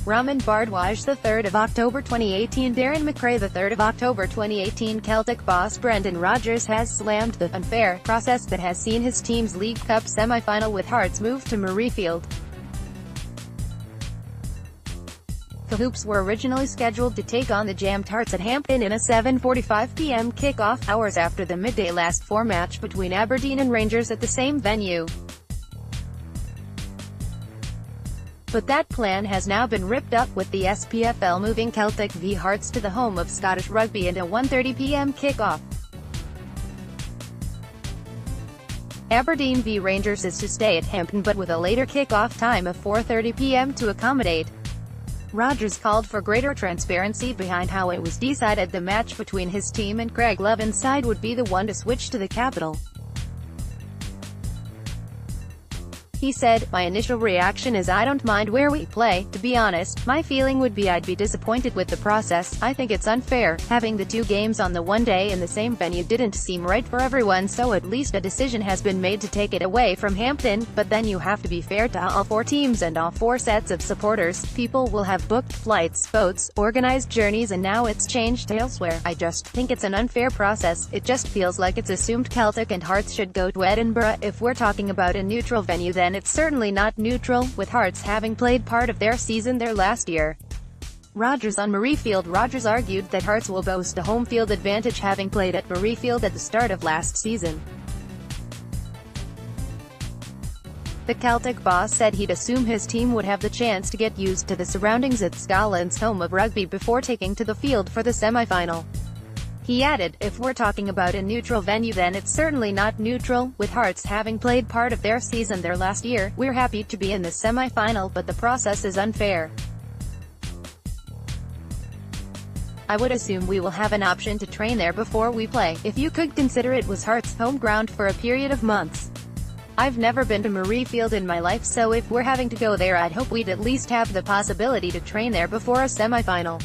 Raman Bhardwaj, the 3rd of October 2018. Daryn MacRae, the 3rd of October 2018. Celtic boss Brendan Rodgers has slammed the unfair process that has seen his team's League Cup semi-final with Hearts move to Murrayfield. The Hoops were originally scheduled to take on the Jam Tarts at Hampden in a 7:45 p.m. kick-off, hours after the midday last four match between Aberdeen and Rangers at the same venue. But that plan has now been ripped up, with the SPFL moving Celtic v Hearts to the home of Scottish rugby and a 1:30 p.m. kick-off. Aberdeen v Rangers is to stay at Hampden, but with a later kick-off time of 4:30 p.m. to accommodate. Rodgers called for greater transparency behind how it was decided the match between his team and Craig Levin's side would be the one to switch to the capital. He said, "My initial reaction is I don't mind where we play. To be honest, my feeling would be I'd be disappointed with the process. I think it's unfair. Having the two games on the one day in the same venue didn't seem right for everyone, so at least a decision has been made to take it away from Hampden. But then you have to be fair to all four teams and all four sets of supporters. People will have booked flights, boats, organized journeys, and now it's changed to elsewhere. I just think it's an unfair process. It just feels like it's assumed Celtic and Hearts should go to Edinburgh. If we're talking about a neutral venue, then it's certainly not neutral, with Hearts having played part of their season there last year." Rodgers on Murrayfield. Rodgers argued that Hearts will boast a home field advantage, having played at Murrayfield at the start of last season. The Celtic boss said he'd assume his team would have the chance to get used to the surroundings at Scotland's home of rugby before taking to the field for the semi-final. He added, "If we're talking about a neutral venue, then it's certainly not neutral, with Hearts having played part of their season there last year. We're happy to be in the semi-final, but the process is unfair. I would assume we will have an option to train there before we play. If you could consider it was Hearts' home ground for a period of months. I've never been to Murrayfield in my life, so if we're having to go there, I'd hope we'd at least have the possibility to train there before a semi-final."